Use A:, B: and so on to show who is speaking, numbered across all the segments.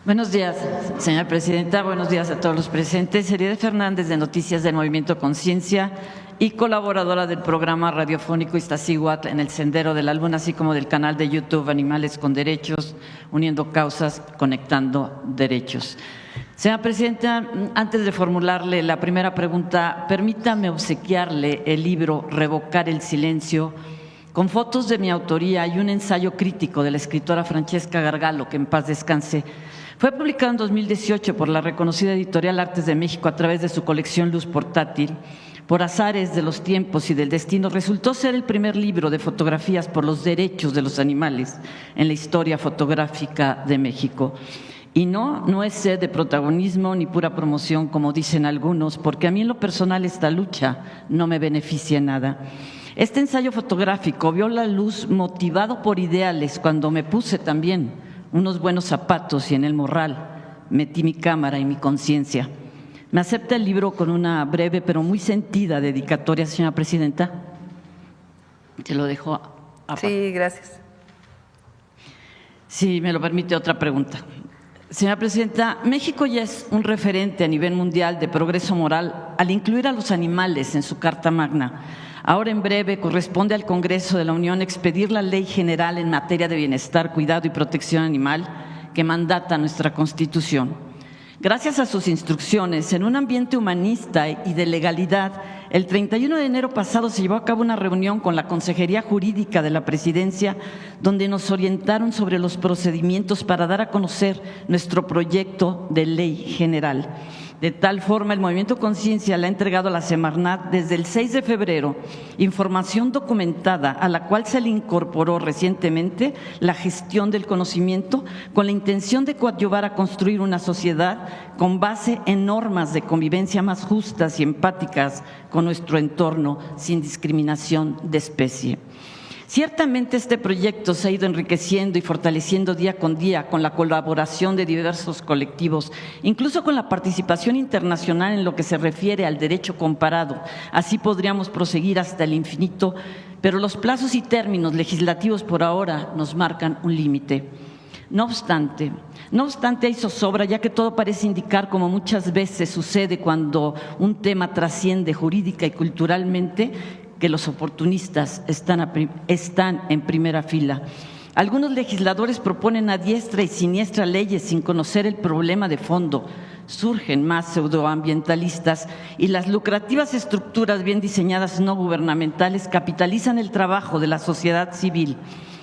A: Buenos días, señora presidenta. Buenos días a todos los presentes. Heride Fernández, de Noticias del Movimiento Conciencia y colaboradora del programa radiofónico Iztaccíhuatl en el Sendero de la Luna, así como del canal de YouTube Animales con Derechos, uniendo causas, conectando derechos. Señora presidenta, antes de formularle la primera pregunta, permítame obsequiarle el libro Revocar el Silencio, con fotos de mi autoría y un ensayo crítico de la escritora Francesca Gargalo, que en paz descanse. Fue publicado en 2018 por la reconocida editorial Artes de México a través de su colección Luz Portátil. Por azares de los tiempos y del destino, resultó ser el primer libro de fotografías por los derechos de los animales en la historia fotográfica de México. Y no es sed de protagonismo ni pura promoción, como dicen algunos, porque a mí en lo personal esta lucha no me beneficia en nada. Este ensayo fotográfico vio la luz motivado por ideales cuando me puse también unos buenos zapatos y en el morral metí mi cámara y mi conciencia. ¿Me acepta el libro con una breve pero muy sentida dedicatoria, señora presidenta? Se lo dejo a…
B: Sí, gracias.
A: Si me lo permite, otra pregunta. Señora presidenta, México ya es un referente a nivel mundial de progreso moral al incluir a los animales en su Carta Magna. Ahora en breve corresponde al Congreso de la Unión expedir la Ley General en materia de bienestar, cuidado y protección animal que mandata nuestra Constitución. Gracias a sus instrucciones, en un ambiente humanista y de legalidad, el 31 de enero pasado se llevó a cabo una reunión con la Consejería Jurídica de la Presidencia, donde nos orientaron sobre los procedimientos para dar a conocer nuestro proyecto de ley general. De tal forma, el Movimiento Conciencia le ha entregado a la Semarnat desde el 6 de febrero información documentada a la cual se le incorporó recientemente la gestión del conocimiento con la intención de coadyuvar a construir una sociedad con base en normas de convivencia más justas y empáticas con nuestro entorno, sin discriminación de especie. Ciertamente este proyecto se ha ido enriqueciendo y fortaleciendo día con día con la colaboración de diversos colectivos, incluso con la participación internacional en lo que se refiere al derecho comparado. Así podríamos proseguir hasta el infinito, pero los plazos y términos legislativos por ahora nos marcan un límite. No obstante, hay zozobra, ya que todo parece indicar, como muchas veces sucede cuando un tema trasciende jurídica y culturalmente, que los oportunistas están en primera fila. Algunos legisladores proponen a diestra y siniestra leyes sin conocer el problema de fondo. Surgen más pseudoambientalistas y las lucrativas estructuras bien diseñadas no gubernamentales capitalizan el trabajo de la sociedad civil,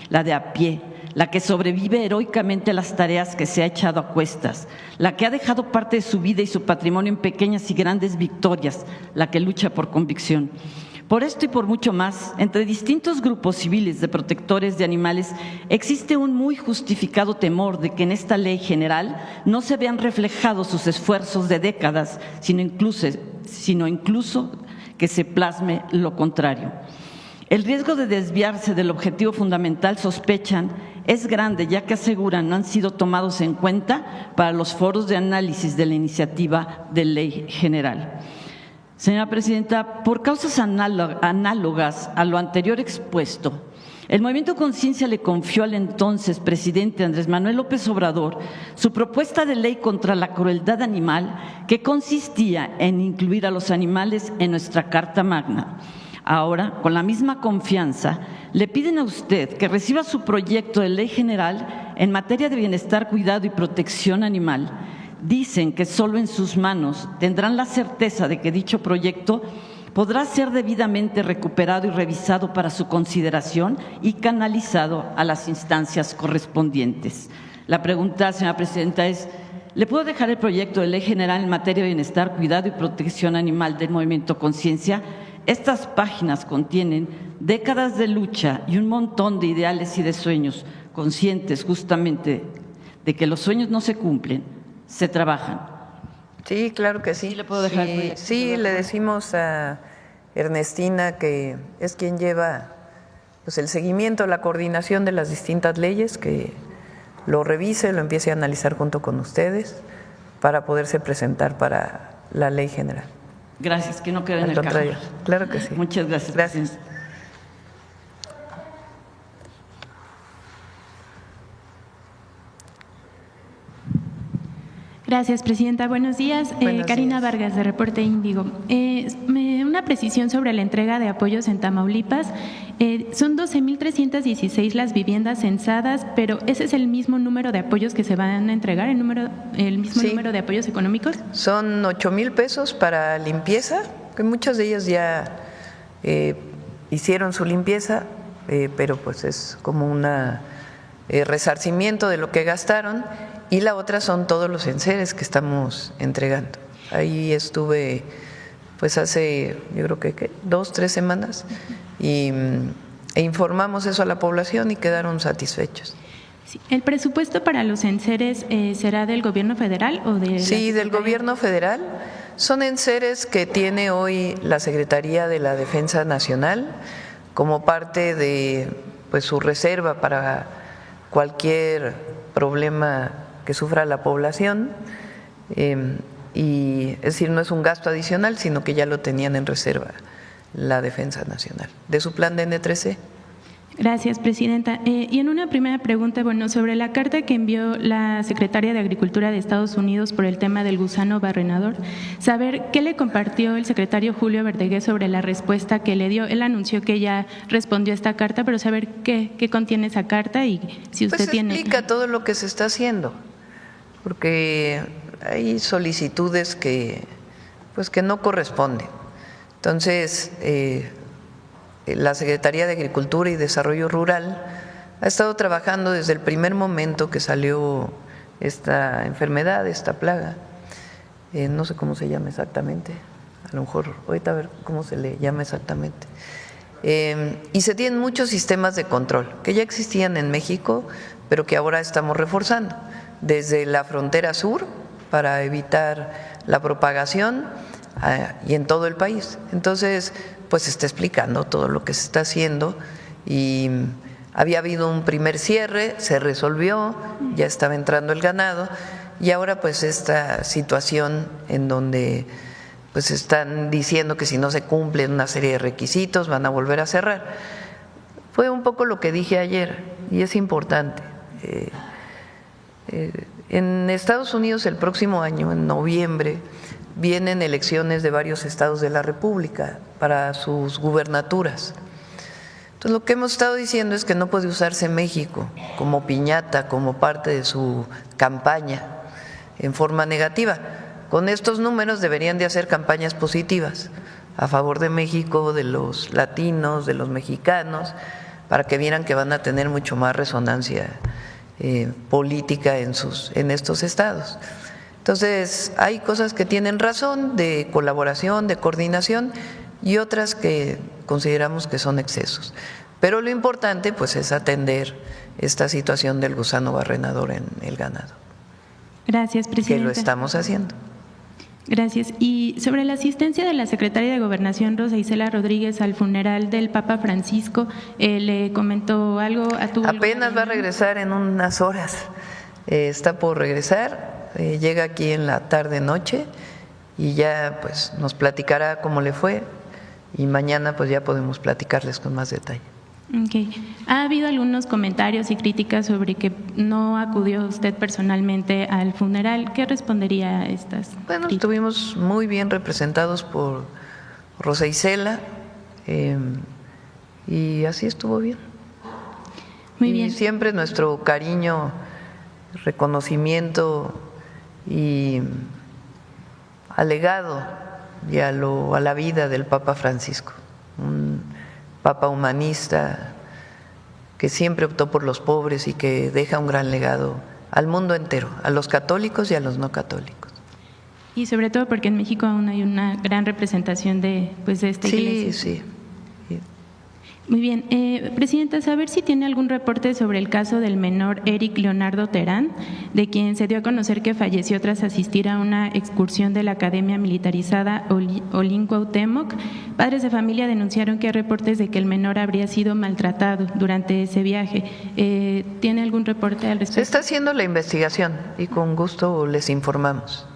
A: la de a pie, la que sobrevive heroicamente a las tareas que se ha echado a cuestas, la que ha dejado parte de su vida y su patrimonio en pequeñas y grandes victorias, la que lucha por convicción. Por esto y por mucho más, entre distintos grupos civiles de protectores de animales existe un muy justificado temor de que en esta ley general no se vean reflejados sus esfuerzos de décadas, sino incluso que se plasme lo contrario. El riesgo de desviarse del objetivo fundamental, sospechan, es grande, ya que aseguran no han sido tomados en cuenta para los foros de análisis de la iniciativa de ley general. Señora presidenta, por causas análogas a lo anterior expuesto, el Movimiento Conciencia le confió al entonces presidente Andrés Manuel López Obrador su propuesta de ley contra la crueldad animal, que consistía en incluir a los animales en nuestra Carta Magna. Ahora, con la misma confianza, le piden a usted que reciba su proyecto de ley general en materia de bienestar, cuidado y protección animal. Dicen que solo en sus manos tendrán la certeza de que dicho proyecto podrá ser debidamente recuperado y revisado para su consideración y canalizado a las instancias correspondientes. La pregunta, señora presidenta, es: ¿le puedo dejar el proyecto de ley general en materia de bienestar, cuidado y protección animal del Movimiento Conciencia? Estas páginas contienen décadas de lucha y un montón de ideales y de sueños, conscientes justamente de que los sueños no se cumplen, se trabajan.
B: Sí, claro que sí.
A: ¿Sí le puedo dejar?
B: Sí, le decimos a Ernestina, que es quien lleva pues el seguimiento, la coordinación de las distintas leyes, que lo revise, lo empiece a analizar junto con ustedes para poderse presentar para la ley general.
A: Gracias, que no quede en el cajón.
B: Claro que sí.
A: Muchas gracias.
B: Gracias.
C: Gracias, presidenta. Buenos días. Karina Vargas, de Reporte Índigo. Una precisión sobre la entrega de apoyos en Tamaulipas. Son 12,316 las viviendas censadas, pero ¿ese es el mismo número de apoyos que se van a entregar, el mismo número de apoyos económicos?
B: Son 8,000 pesos para limpieza, que muchas de ellas ya hicieron su limpieza, pero pues es como un resarcimiento de lo que gastaron. Y la otra son todos los enseres que estamos entregando. Ahí estuve pues hace, yo creo que 2, 3 semanas e informamos eso a la población y quedaron satisfechos.
C: Sí. ¿El presupuesto para los enseres será del gobierno federal o de
B: Sí, del gobierno federal. Son enseres que tiene hoy la Secretaría de la Defensa Nacional como parte de pues su reserva para cualquier problema que sufra la población, y es decir, no es un gasto adicional, sino que ya lo tenían en reserva la Defensa Nacional, de su plan de N3C.
C: Gracias, presidenta. Y en una primera pregunta, sobre la carta que envió la secretaria de Agricultura de Estados Unidos por el tema del gusano barrenador, saber qué le compartió el secretario Julio Verdeguer sobre la respuesta que le dio. Él anunció que ya respondió a esta carta, pero saber qué contiene esa carta y si usted tiene…
B: Explica todo lo que se está haciendo, porque hay solicitudes que no corresponden. Entonces, la Secretaría de Agricultura y Desarrollo Rural ha estado trabajando desde el primer momento que salió esta enfermedad, esta plaga. No sé cómo se llama exactamente, a lo mejor ahorita a ver cómo se le llama exactamente. Y se tienen muchos sistemas de control que ya existían en México, pero que ahora estamos reforzando, desde la frontera sur para evitar la propagación y en todo el país. Entonces, pues se está explicando todo lo que se está haciendo y había habido un primer cierre, se resolvió, ya estaba entrando el ganado y ahora pues esta situación en donde pues están diciendo que si no se cumplen una serie de requisitos van a volver a cerrar. Fue un poco lo que dije ayer y es importante. En Estados Unidos el próximo año, en noviembre, vienen elecciones de varios estados de la República para sus gubernaturas. Entonces lo que hemos estado diciendo es que no puede usarse México como piñata, como parte de su campaña en forma negativa. Con estos números deberían de hacer campañas positivas a favor de México, de los latinos, de los mexicanos, para que vieran que van a tener mucho más resonancia política en estos estados. Entonces, hay cosas que tienen razón de colaboración, de coordinación y otras que consideramos que son excesos. Pero lo importante pues es atender esta situación del gusano barrenador en el ganado.
C: Gracias, presidenta.
B: Que lo estamos haciendo.
C: Gracias. Y sobre la asistencia de la secretaria de Gobernación, Rosa Isela Rodríguez, al funeral del Papa Francisco, ¿le comentó algo?
B: Apenas va a regresar en unas horas, está por regresar, llega aquí en la tarde-noche y ya pues nos platicará cómo le fue y mañana pues ya podemos platicarles con más detalle.
C: Okay. Ha habido algunos comentarios y críticas sobre que no acudió usted personalmente al funeral. ¿Qué respondería a estas?
B: Bueno, estuvimos muy bien representados por Rosa Isela y así estuvo bien.
C: Muy bien.
B: Y siempre nuestro cariño, reconocimiento y alegado y a la vida del Papa Francisco, un Papa humanista que siempre optó por los pobres y que deja un gran legado al mundo entero, a los católicos y a los no católicos.
C: Y sobre todo porque en México aún hay una gran representación de esta iglesia.
B: Sí.
C: Muy bien. Presidenta, saber si tiene algún reporte sobre el caso del menor Eric Leonardo Terán, de quien se dio a conocer que falleció tras asistir a una excursión de la Academia Militarizada Olin Cuauhtémoc. Padres de familia denunciaron que hay reportes de que el menor habría sido maltratado durante ese viaje. ¿Tiene algún reporte al respecto?
B: Se está haciendo la investigación y con gusto les informamos,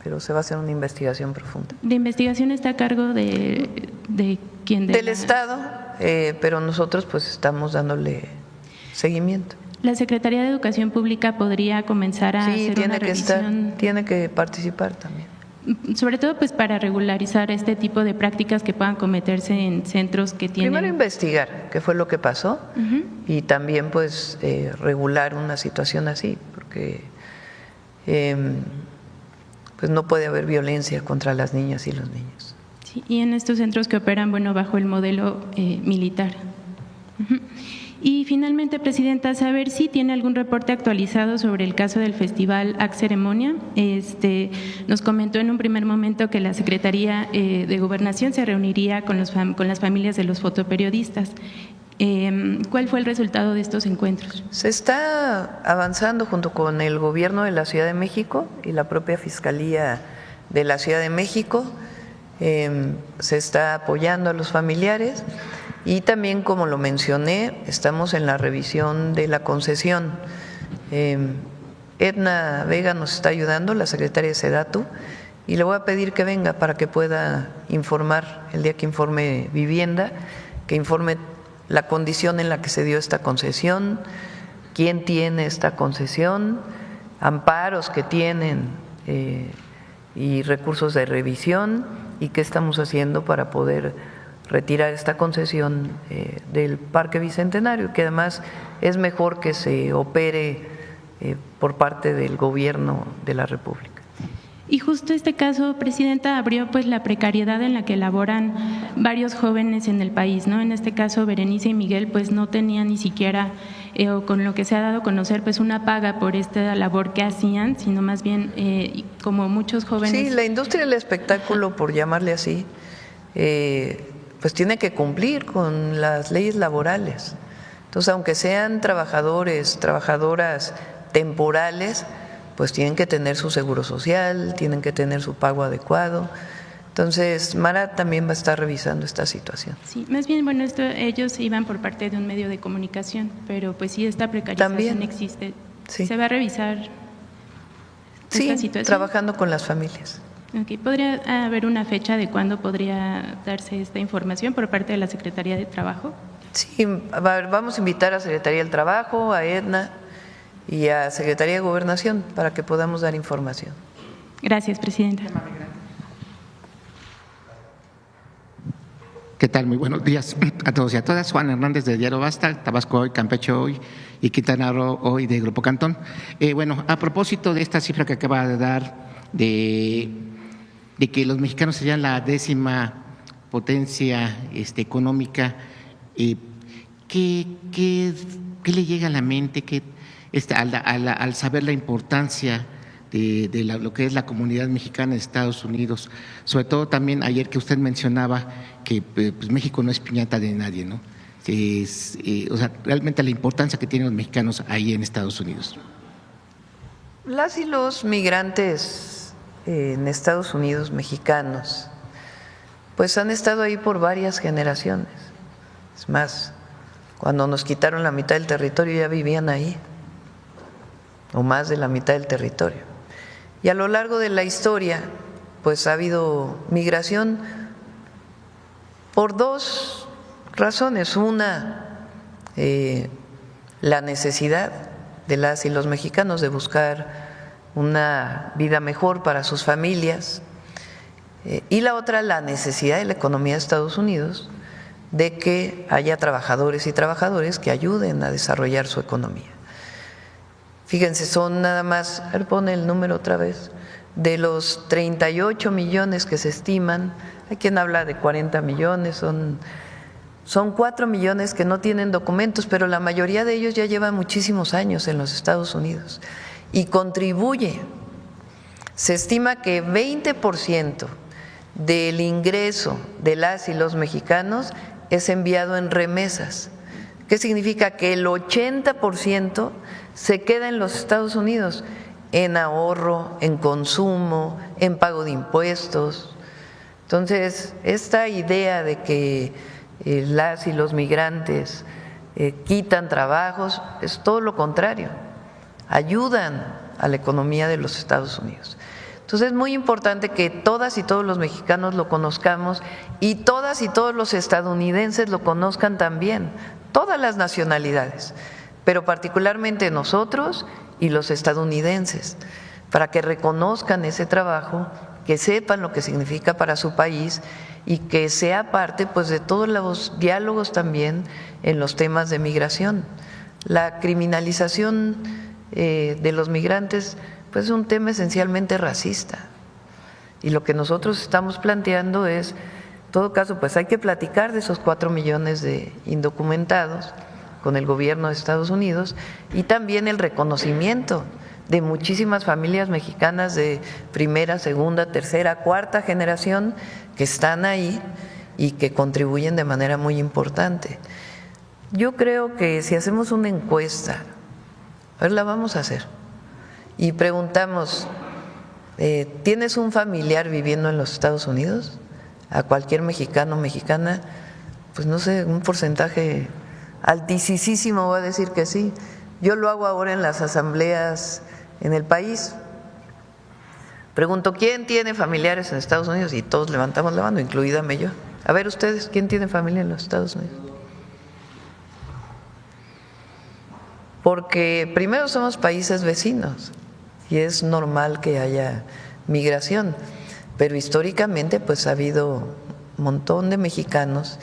B: pero se va a hacer una investigación profunda.
C: ¿La investigación está a cargo de quién?
B: Del Estado, pero nosotros pues estamos dándole seguimiento.
C: ¿La Secretaría de Educación Pública podría comenzar a hacer una revisión?
B: Tiene que participar también.
C: Sobre todo pues para regularizar este tipo de prácticas que puedan cometerse en centros que tienen…
B: Primero investigar qué fue lo que pasó y también pues regular una situación así, porque pues no puede haber violencia contra las niñas y los niños.
C: Sí, y en estos centros que operan, bueno, bajo el modelo militar. Y finalmente, Presidenta, saber si tiene algún reporte actualizado sobre el caso del Festival Ac Ceremonia. Nos comentó en un primer momento que la Secretaría de Gobernación se reuniría con las familias de los fotoperiodistas. ¿Cuál fue el resultado de estos encuentros?
B: Se está avanzando junto con el Gobierno de la Ciudad de México y la propia Fiscalía de la Ciudad de México. Se está apoyando a los familiares. Y también, como lo mencioné, estamos en la revisión de la concesión. Edna Vega nos está ayudando, la secretaria de Sedatu, y le voy a pedir que venga para que pueda informar el día que informe Vivienda, que informe la condición en la que se dio esta concesión, quién tiene esta concesión, amparos que tienen y recursos de revisión, y qué estamos haciendo para poder retirar esta concesión del Parque Bicentenario, que además es mejor que se opere por parte del Gobierno de la República.
C: Y justo este caso, Presidenta, abrió pues la precariedad en la que laboran varios jóvenes en el país, ¿no? En este caso, Berenice y Miguel pues no tenían ni siquiera, o con lo que se ha dado a conocer, pues una paga por esta labor que hacían, sino más bien como muchos jóvenes…
B: Sí, la industria del espectáculo, por llamarle así, pues tiene que cumplir con las leyes laborales. Entonces, aunque sean trabajadores, trabajadoras temporales, pues tienen que tener su seguro social, tienen que tener su pago adecuado. Entonces, Mara también va a estar revisando esta situación.
C: Sí, más bien, bueno, ellos iban por parte de un medio de comunicación, pero pues sí, esta precarización también existe.
B: Sí.
C: ¿Se va a revisar esta situación?
B: Trabajando con las familias.
C: Okay. ¿Podría haber una fecha de cuándo podría darse esta información por parte de la Secretaría de Trabajo?
B: Sí, vamos a invitar a Secretaría del Trabajo, a Edna y a Secretaría de Gobernación para que podamos dar información.
C: Gracias, Presidenta.
D: ¿Qué tal? Muy buenos días a todos y a todas. Juan Hernández de Diario Basta, Tabasco Hoy, Campeche Hoy y Quintana Roo Hoy de Grupo Cantón. Bueno, a propósito de esta cifra que acaba de dar de que los mexicanos serían la 10ª potencia económica, ¿qué le llega a la mente al saber la importancia de lo que es la comunidad mexicana en Estados Unidos? Sobre todo también ayer que usted mencionaba que pues México no es piñata de nadie, ¿no? O sea, realmente la importancia que tienen los mexicanos ahí en Estados Unidos.
B: Las y los migrantes en Estados Unidos, mexicanos, pues han estado ahí por varias generaciones. Es más, cuando nos quitaron la mitad del territorio ya vivían ahí, o más de la mitad del territorio. Y a lo largo de la historia, pues ha habido migración por dos razones. Una, la necesidad de las y los mexicanos de buscar una vida mejor para sus familias, y la otra, la necesidad de la economía de Estados Unidos de que haya trabajadores y trabajadores que ayuden a desarrollar su economía. Fíjense, son nada más, a ver, pone el número otra vez, de los 38 millones que se estiman, hay quien habla de 40 millones, son 4 millones que no tienen documentos, pero la mayoría de ellos ya llevan muchísimos años en los Estados Unidos y contribuye. Se estima que 20% del ingreso de las y los mexicanos es enviado en remesas. ¿Qué significa? Que el 80% se queda en los Estados Unidos, en ahorro, en consumo, en pago de impuestos. Entonces, esta idea de que las y los migrantes quitan trabajos es todo lo contrario, ayudan a la economía de los Estados Unidos. Entonces, es muy importante que todas y todos los mexicanos lo conozcamos y todas y todos los estadounidenses lo conozcan también, todas las nacionalidades, pero particularmente nosotros y los estadounidenses, para que reconozcan ese trabajo, que sepan lo que significa para su país y que sea parte pues de todos los diálogos también en los temas de migración. La criminalización de los migrantes pues es un tema esencialmente racista, y lo que nosotros estamos planteando es, en todo caso, pues hay que platicar de esos 4 millones de indocumentados con el gobierno de Estados Unidos, y también el reconocimiento de muchísimas familias mexicanas de primera, segunda, tercera, cuarta generación que están ahí y que contribuyen de manera muy importante. Yo creo que si hacemos una encuesta, a ver, la vamos a hacer, y preguntamos, ¿tienes un familiar viviendo en los Estados Unidos? A cualquier mexicano o mexicana, pues no sé, un porcentaje altísimo va a decir que sí. Yo lo hago ahora en las asambleas en el país. Pregunto, ¿quién tiene familiares en Estados Unidos? Y todos levantamos la mano, incluídame yo. A ver ustedes, ¿quién tiene familia en los Estados Unidos? Porque primero somos países vecinos y es normal que haya migración, pero históricamente pues ha habido un montón de mexicanos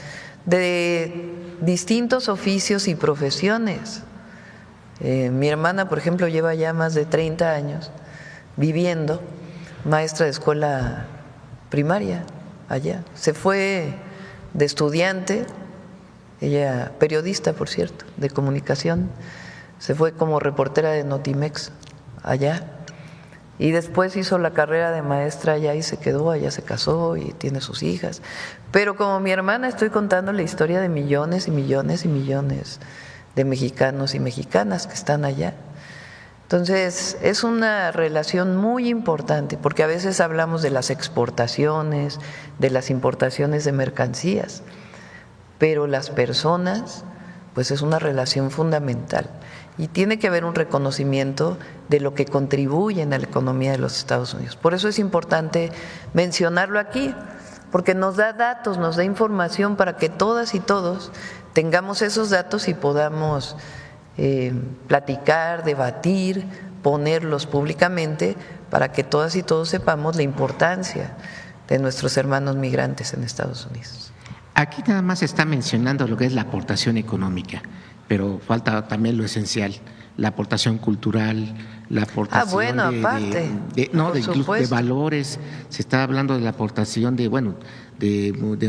B: de distintos oficios y profesiones. Mi hermana, por ejemplo, lleva ya más de 30 años viviendo, maestra de escuela primaria allá. Se fue de estudiante, ella periodista, por cierto, de comunicación, se fue como reportera de Notimex allá, y después hizo la carrera de maestra allá y se quedó, allá se casó y tiene sus hijas. Pero como mi hermana, estoy contando la historia de millones y millones y millones de mexicanos y mexicanas que están allá. Entonces, es una relación muy importante, porque a veces hablamos de las exportaciones, de las importaciones de mercancías, pero las personas, pues es una relación fundamental. Y tiene que haber un reconocimiento de lo que contribuyen a la economía de los Estados Unidos. Por eso es importante mencionarlo aquí, porque nos da datos, nos da información para que todas y todos tengamos esos datos y podamos platicar, debatir, ponerlos públicamente para que todas y todos sepamos la importancia de nuestros hermanos migrantes en Estados Unidos.
D: Aquí nada más se está mencionando lo que es la aportación económica, pero falta también lo esencial, la aportación cultural, la aportación incluso de valores. Se está hablando de la aportación de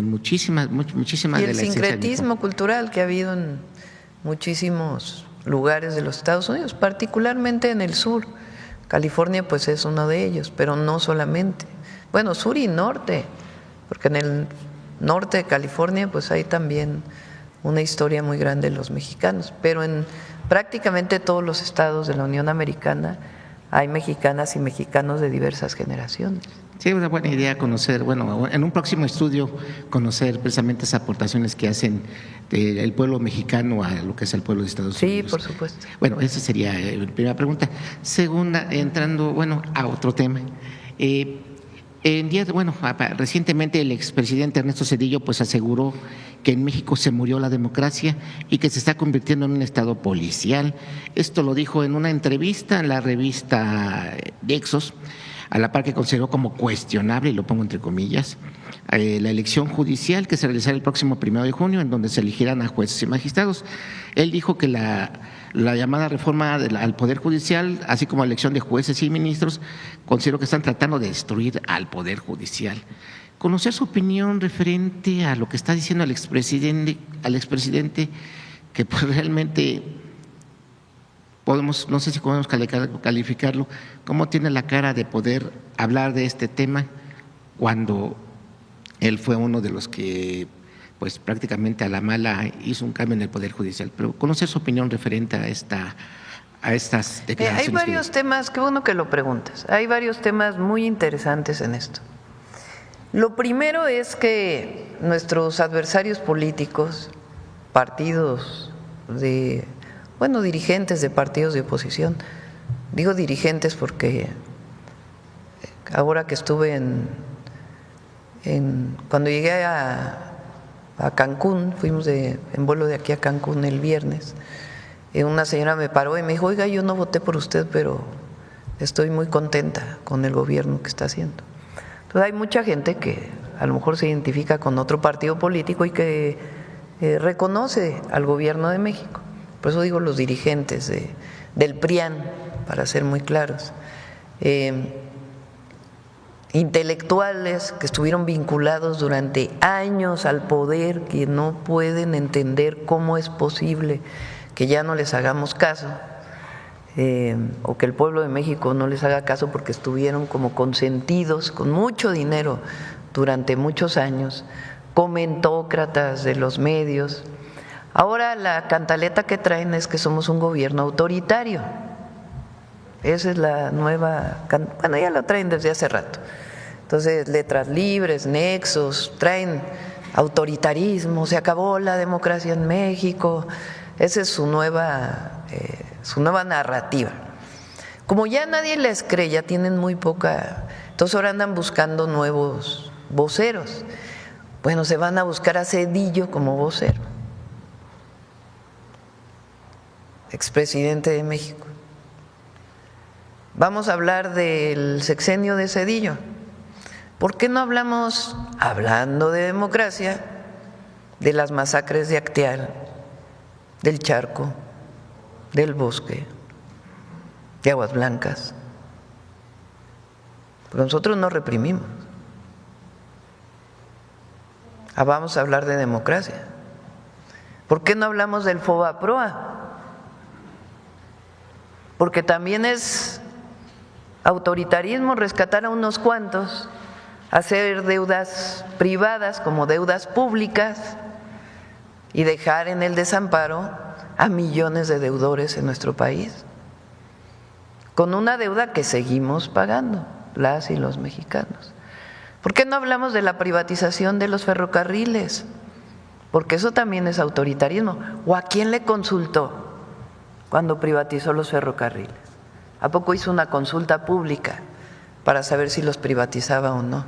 D: muchísimas
B: y el sincretismo cultural que ha habido en muchísimos lugares de los Estados Unidos, particularmente en el sur. California pues es uno de ellos, pero no solamente. Bueno, sur y norte, porque en el norte de California pues hay también una historia muy grande de los mexicanos, pero en prácticamente todos los estados de la Unión Americana hay mexicanas y mexicanos de diversas generaciones.
D: Sí, es una buena idea conocer, en un próximo estudio, conocer precisamente esas aportaciones que hacen el pueblo mexicano a lo que es el pueblo de Estados Unidos.
B: Sí, por supuesto.
D: Bueno, esa sería la primera pregunta. Segunda, entrando, a otro tema. Recientemente el expresidente Ernesto Zedillo pues aseguró que en México se murió la democracia y que se está convirtiendo en un estado policial. Esto lo dijo en una entrevista en la revista Nexos, a la par que consideró como cuestionable, y lo pongo entre comillas, la elección judicial que se realizará el próximo 1 de junio, en donde se elegirán a jueces y magistrados. Él dijo que la llamada reforma al Poder Judicial, así como la elección de jueces y ministros, considero que están tratando de destruir al Poder Judicial. Conocer su opinión referente a lo que está diciendo el expresidente, que pues realmente no sé si podemos calificarlo, cómo tiene la cara de poder hablar de este tema cuando él fue uno de los que pues prácticamente a la mala hizo un cambio en el Poder Judicial. Pero conocer su opinión referente a estas declaraciones.
B: Hay varios temas, qué bueno que lo preguntas, hay varios temas muy interesantes en esto. Lo primero es que nuestros adversarios políticos, dirigentes de partidos de oposición, digo dirigentes porque ahora que estuve cuando llegué a Cancún, fuimos en vuelo de aquí a Cancún el viernes, una señora me paró y me dijo, oiga, yo no voté por usted, pero estoy muy contenta con el gobierno que está haciendo. Entonces hay mucha gente que a lo mejor se identifica con otro partido político y que reconoce al gobierno de México. Por eso digo los dirigentes del PRIAN, para ser muy claros. Intelectuales que estuvieron vinculados durante años al poder, que no pueden entender cómo es posible que ya no les hagamos caso, o que el pueblo de México no les haga caso porque estuvieron como consentidos con mucho dinero durante muchos años, comentócratas de los medios. Ahora la cantaleta que traen es que somos un gobierno autoritario. Esa es la nueva, bueno, ya lo traen desde hace rato. Entonces, letras libres, nexos, traen autoritarismo, se acabó la democracia en México. Esa es su nueva narrativa. Como ya nadie les cree, ya tienen muy poca, entonces ahora andan buscando nuevos voceros. Bueno, se van a buscar a Zedillo como vocero, expresidente de México. Vamos a hablar del sexenio de Zedillo. ¿Por qué no hablamos, hablando de democracia, de las masacres de Acteal, del Charco, del Bosque, de Aguas Blancas? Porque nosotros no reprimimos. Vamos a hablar de democracia. ¿Por qué no hablamos del FOBAPROA? Porque también es autoritarismo rescatar a unos cuantos, hacer deudas privadas como deudas públicas y dejar en el desamparo a millones de deudores en nuestro país, con una deuda que seguimos pagando las y los mexicanos. ¿Por qué no hablamos de la privatización de los ferrocarriles? Porque eso también es autoritarismo. ¿O a quién le consultó cuando privatizó los ferrocarriles? ¿A poco hizo una consulta pública para saber si los privatizaba o no?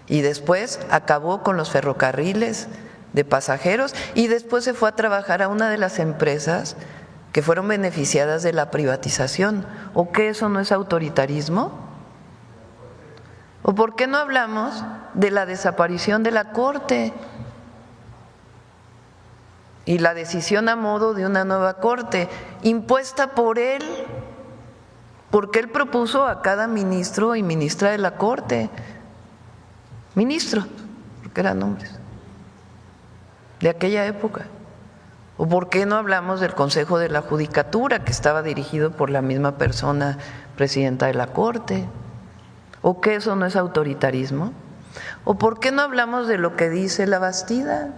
B: Y después acabó con los ferrocarriles de pasajeros y después se fue a trabajar a una de las empresas que fueron beneficiadas de la privatización. ¿O qué, eso no es autoritarismo? ¿O por qué no hablamos de la desaparición de la Corte y la decisión a modo de una nueva Corte impuesta por él? Porque él propuso a cada ministro y ministra de la Corte, ministros, porque eran hombres, de aquella época. ¿O por qué no hablamos del Consejo de la Judicatura, que estaba dirigido por la misma persona, presidenta de la Corte? ¿O que eso no es autoritarismo? ¿O por qué no hablamos de lo que dice la Bastida?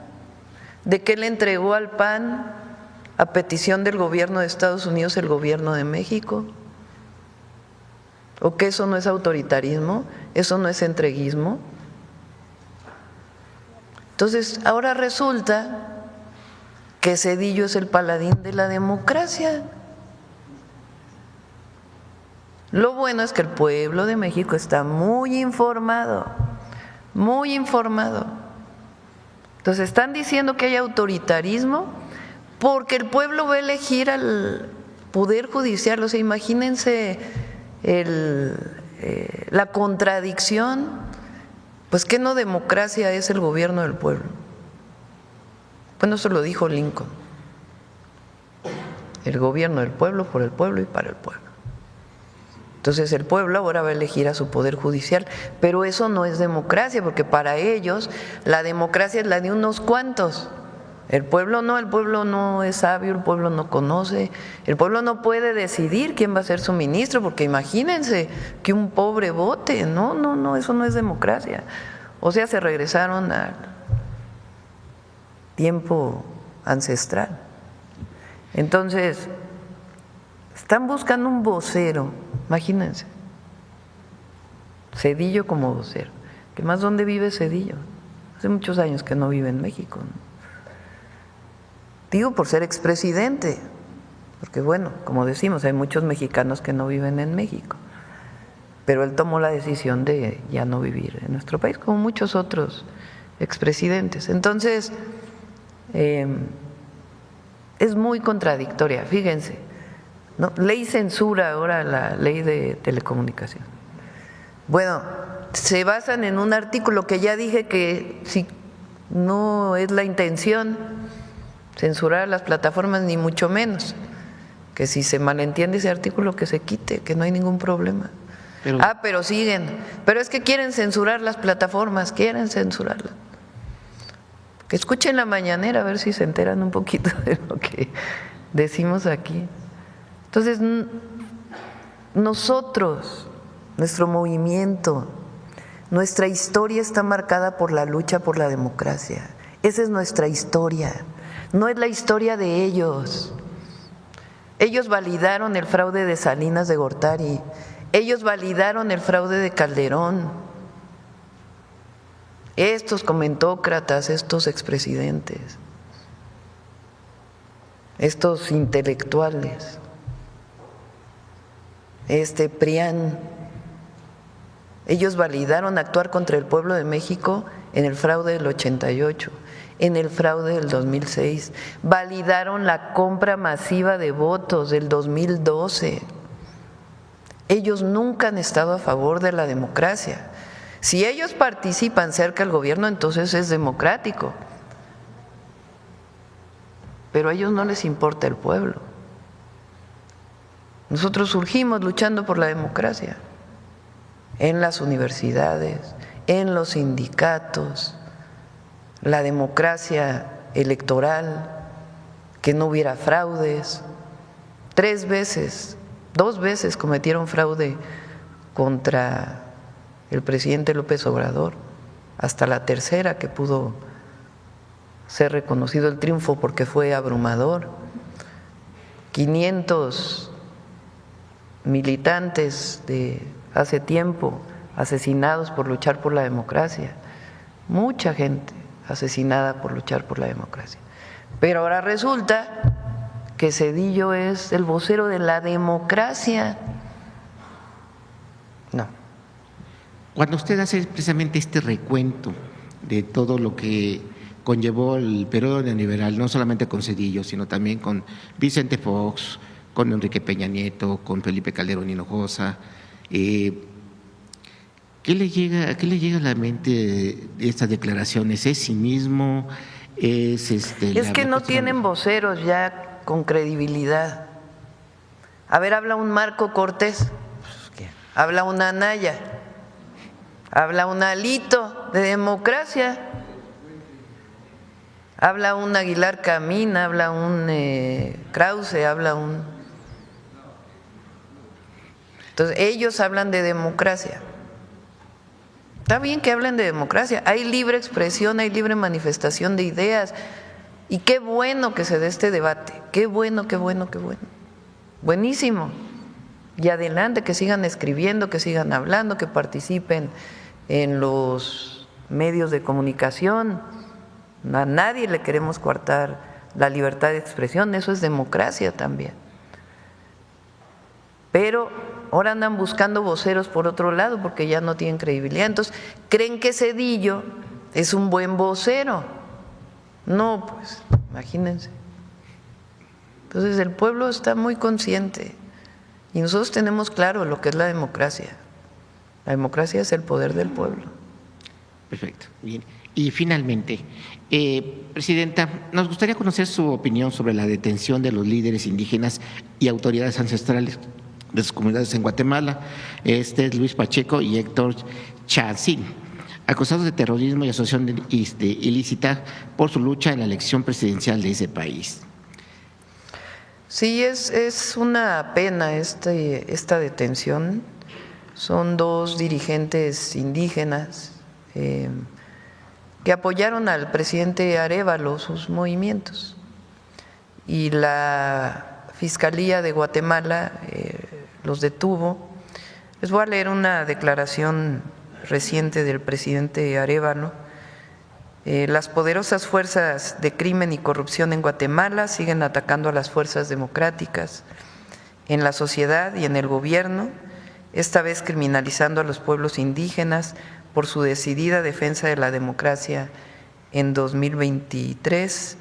B: De que él entregó al PAN a petición del gobierno de Estados Unidos el gobierno de México. ¿O que eso no es autoritarismo? ¿Eso no es entreguismo? Entonces, ahora resulta que Zedillo es el paladín de la democracia. Lo bueno es que el pueblo de México está muy informado, muy informado. Entonces están diciendo que hay autoritarismo porque el pueblo va a elegir al Poder Judicial. O sea, imagínense la contradicción. Pues ¿qué no democracia es el gobierno del pueblo? Bueno, eso lo dijo Lincoln. El gobierno del pueblo, por el pueblo y para el pueblo. Entonces el pueblo ahora va a elegir a su poder judicial, pero eso no es democracia, porque para ellos la democracia es la de unos cuantos. El pueblo no es sabio, el pueblo no conoce, el pueblo no puede decidir quién va a ser su ministro, porque imagínense que un pobre vote. No, eso no es democracia. O sea, se regresaron al tiempo ancestral. Entonces, están buscando un vocero, imagínense, Zedillo como vocero. ¿Qué más dónde vive Zedillo? Hace muchos años que no vive en México, ¿no? Digo por ser expresidente, porque bueno, como decimos, hay muchos mexicanos que no viven en México, pero él tomó la decisión de ya no vivir en nuestro país, como muchos otros expresidentes. Entonces, es muy contradictoria, fíjense, ¿no? Ley censura ahora la ley de telecomunicación. Bueno, se basan en un artículo que ya dije que si no es la intención censurar las plataformas, ni mucho menos, que si se malentiende ese artículo que se quite, que no hay ningún problema. Pero siguen, pero es que quieren censurar las plataformas, quieren censurarlas. Que escuchen la mañanera a ver si se enteran un poquito de lo que decimos aquí. Entonces, nosotros, nuestro movimiento, nuestra historia está marcada por la lucha por la democracia. Esa es nuestra historia, no es la historia de ellos. Ellos validaron el fraude de Salinas de Gortari, ellos validaron el fraude de Calderón. Estos comentócratas, estos expresidentes, estos intelectuales, PRIAN, ellos validaron actuar contra el pueblo de México en el fraude del 88, en el fraude del 2006, validaron la compra masiva de votos del 2012. Ellos nunca han estado a favor de la democracia. Si ellos participan cerca del gobierno, entonces es democrático. Pero a ellos no les importa el pueblo. Nosotros surgimos luchando por la democracia, en las universidades, en los sindicatos, la democracia electoral, que no hubiera fraudes. 2 veces cometieron fraude contra el presidente López Obrador, hasta la tercera que pudo ser reconocido el triunfo porque fue abrumador. 500 militantes de hace tiempo asesinados por luchar por la democracia, mucha gente asesinada por luchar por la democracia. Pero ahora resulta que Zedillo es el vocero de la democracia. No.
D: Cuando usted hace precisamente este recuento de todo lo que conllevó el periodo neoliberal, no solamente con Zedillo, sino también con Vicente Fox, con Enrique Peña Nieto, con Felipe Calderón Hinojosa, ¿qué le llega a la mente de estas declaraciones? ¿Es cinismo? ¿Es
B: que no tienen voceros ya con credibilidad. A ver, habla un Marco Cortés, habla un Anaya, habla un Alito de democracia, habla un Aguilar Camín, habla un Krause, habla un… Entonces, ellos hablan de democracia. Está bien que hablen de democracia, hay libre expresión, hay libre manifestación de ideas, y qué bueno que se dé este debate, qué bueno. Buenísimo. Y adelante, que sigan escribiendo, que sigan hablando, que participen en los medios de comunicación. A nadie le queremos coartar la libertad de expresión, eso es democracia también. Pero ahora andan buscando voceros por otro lado porque ya no tienen credibilidad. Entonces, ¿creen que Zedillo es un buen vocero? No, pues, imagínense. Entonces, el pueblo está muy consciente y nosotros tenemos claro lo que es la democracia. La democracia es el poder del pueblo.
D: Perfecto, bien. Y finalmente, Presidenta, nos gustaría conocer su opinión sobre la detención de los líderes indígenas y autoridades ancestrales de sus comunidades en Guatemala, Luis Pacheco y Héctor Chacín, acusados de terrorismo y asociación ilícita por su lucha en la elección presidencial de ese país.
B: Sí, es una pena esta detención. Son 2 dirigentes indígenas que apoyaron al presidente Arévalo, sus movimientos. Y la Fiscalía de Guatemala los detuvo. Les voy a leer una declaración reciente del presidente Arévalo. Las poderosas fuerzas de crimen y corrupción en Guatemala siguen atacando a las fuerzas democráticas en la sociedad y en el gobierno, esta vez criminalizando a los pueblos indígenas por su decidida defensa de la democracia en 2023,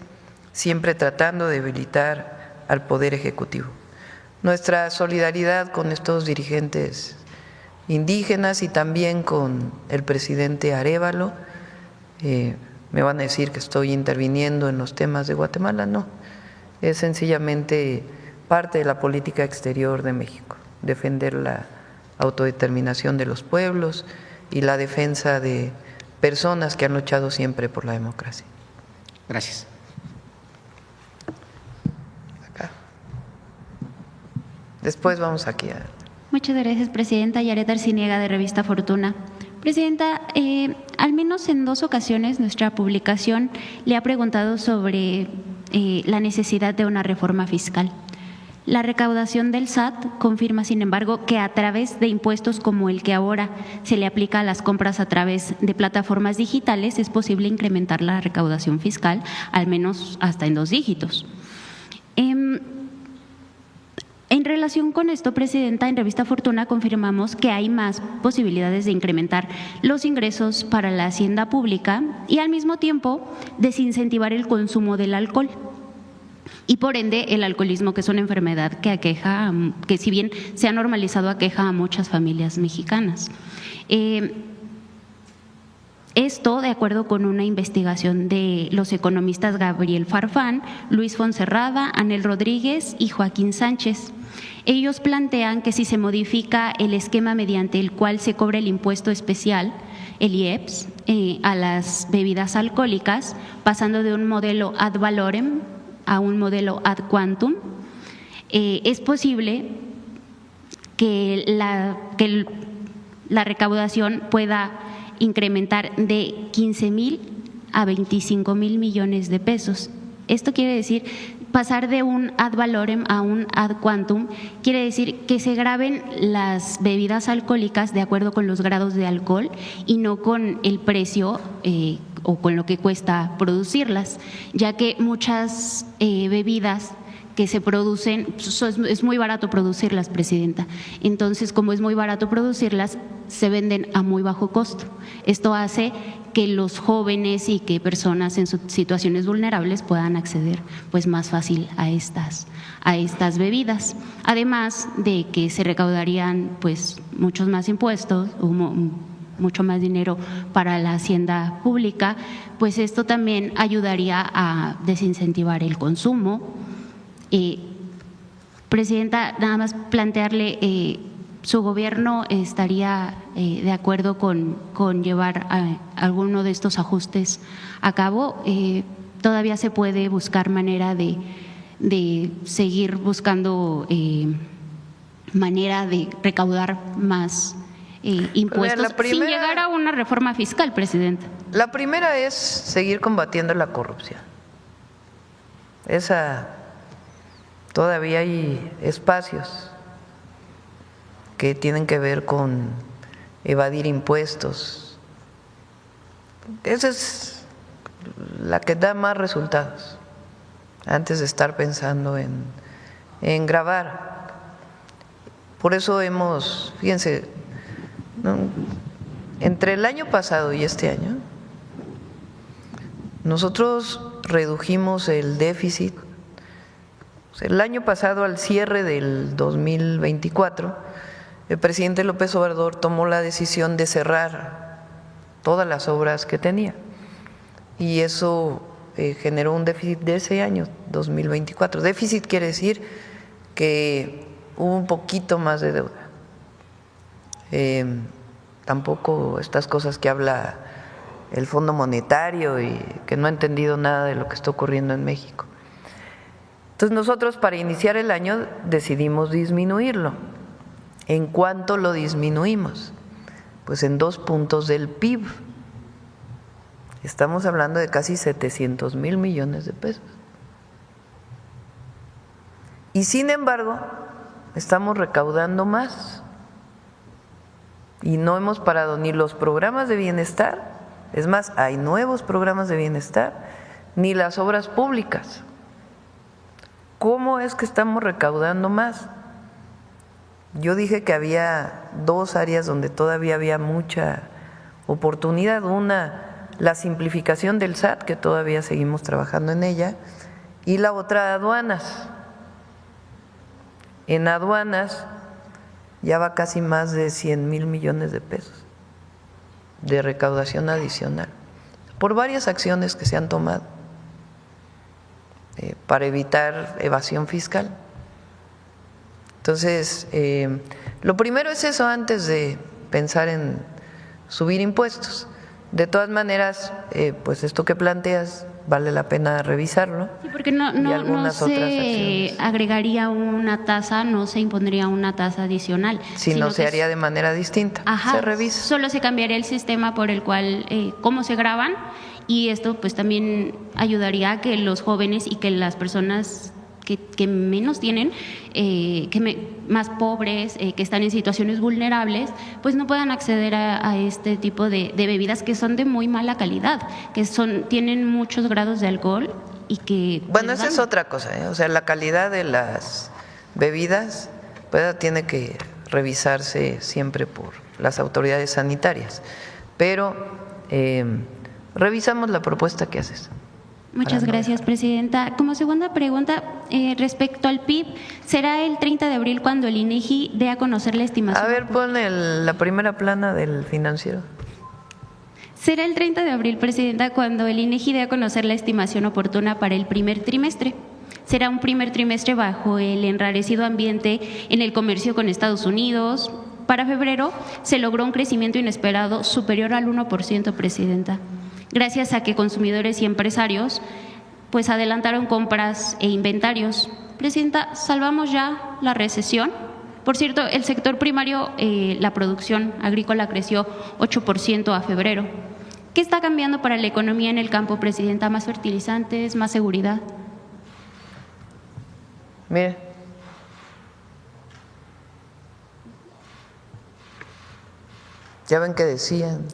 B: siempre tratando de debilitar al Poder Ejecutivo. Nuestra solidaridad con estos dirigentes indígenas y también con el presidente Arévalo. Me van a decir que estoy interviniendo en los temas de Guatemala, no, es sencillamente parte de la política exterior de México, defender la autodeterminación de los pueblos y la defensa de personas que han luchado siempre por la democracia.
D: Gracias.
B: Acá. Después vamos aquí a…
E: Muchas gracias, Presidenta. Yaret Arciniega, de Revista Fortuna. Presidenta, al menos en 2 ocasiones nuestra publicación le ha preguntado sobre la necesidad de una reforma fiscal. La recaudación del SAT confirma, sin embargo, que a través de impuestos como el que ahora se le aplica a las compras a través de plataformas digitales es posible incrementar la recaudación fiscal, al menos hasta en 2 dígitos. En relación con esto, Presidenta, en Revista Fortuna confirmamos que hay más posibilidades de incrementar los ingresos para la hacienda pública y al mismo tiempo desincentivar el consumo del alcohol y por ende el alcoholismo, que es una enfermedad que aqueja, que si bien se ha normalizado, aqueja a muchas familias mexicanas. Esto de acuerdo con una investigación de los economistas Gabriel Farfán, Luis Fonserrada, Anel Rodríguez y Joaquín Sánchez. Ellos plantean que si se modifica el esquema mediante el cual se cobra el impuesto especial, el IEPS, a las bebidas alcohólicas, pasando de un modelo ad valorem a un modelo ad quantum, es posible que la recaudación pueda incrementar de 15,000 a 25,000 millones de pesos. Esto quiere decir, pasar de un ad valorem a un ad quantum, quiere decir que se graben las bebidas alcohólicas de acuerdo con los grados de alcohol y no con el precio o con lo que cuesta producirlas, ya que muchas bebidas que se producen, es muy barato producirlas, Presidenta. Entonces, como es muy barato producirlas, se venden a muy bajo costo. Esto hace que los jóvenes y que personas en situaciones vulnerables puedan acceder pues más fácil a estas bebidas. Además de que se recaudarían pues muchos más impuestos, mucho más dinero para la hacienda pública, pues esto también ayudaría a desincentivar el consumo. Presidenta, nada más plantearle, ¿su gobierno estaría de acuerdo con llevar alguno de estos ajustes a cabo? ¿Todavía se puede buscar manera de seguir buscando manera de recaudar más impuestos sin llegar a una reforma fiscal, Presidenta?
B: La primera es seguir combatiendo la corrupción. Todavía hay espacios que tienen que ver con evadir impuestos. Esa es la que da más resultados, antes de estar pensando en grabar. Por eso fíjense, entre el año pasado y este año, nosotros redujimos el déficit. El año pasado, al cierre del 2024, el presidente López Obrador tomó la decisión de cerrar todas las obras que tenía y eso generó un déficit de ese año, 2024. Déficit quiere decir que hubo un poquito más de deuda. Tampoco estas cosas que habla el Fondo Monetario y que no ha entendido nada de lo que está ocurriendo en México. Entonces nosotros para iniciar el año decidimos disminuirlo. ¿En cuánto lo disminuimos? Pues en 2 puntos del PIB. Estamos hablando de casi 700,000 millones de pesos. Y sin embargo, estamos recaudando más. Y no hemos parado ni los programas de bienestar, es más, hay nuevos programas de bienestar, ni las obras públicas. ¿Cómo es que estamos recaudando más? Yo dije que había 2 áreas donde todavía había mucha oportunidad. Una, la simplificación del SAT, que todavía seguimos trabajando en ella, Y la otra, aduanas. En aduanas ya va casi más de 100,000 millones de pesos de recaudación adicional por varias acciones que se han tomado para evitar evasión fiscal. Entonces, lo primero es eso antes de pensar en subir impuestos. De todas maneras, pues esto que planteas vale la pena revisarlo.
E: Sí, porque no se agregaría una tasa, no se impondría una tasa adicional.
B: Sino se haría de manera distinta.
E: Ajá,
B: se revisa.
E: Solo se cambiaría el sistema por el cual, cómo se graban, y esto pues también ayudaría a que los jóvenes y que las personas que menos tienen, más pobres, que están en situaciones vulnerables, pues no puedan acceder a este tipo de bebidas que son de muy mala calidad, que tienen muchos grados de alcohol y que…
B: Bueno, esa es otra cosa, ¿eh? O sea, la calidad de las bebidas pues tiene que revisarse siempre por las autoridades sanitarias, pero revisamos la propuesta que haces.
E: Muchas gracias, Presidenta. Como segunda pregunta, respecto al PIB, ¿será el 30 de abril cuando el INEGI dé a conocer la estimación?
B: A ver, pon la primera plana del financiero.
E: ¿Será el 30 de abril, Presidenta, cuando el INEGI dé a conocer la estimación oportuna para el primer trimestre? Será un primer trimestre bajo el enrarecido ambiente en el comercio con Estados Unidos. Para febrero se logró un crecimiento inesperado superior al 1%, Presidenta, gracias a que consumidores y empresarios pues adelantaron compras e inventarios. Presidenta, ¿salvamos ya la recesión? Por cierto, el sector primario, la producción agrícola creció 8% a febrero. ¿Qué está cambiando para la economía en el campo, Presidenta? ¿Más fertilizantes, más seguridad?
B: Mire, ya ven que decían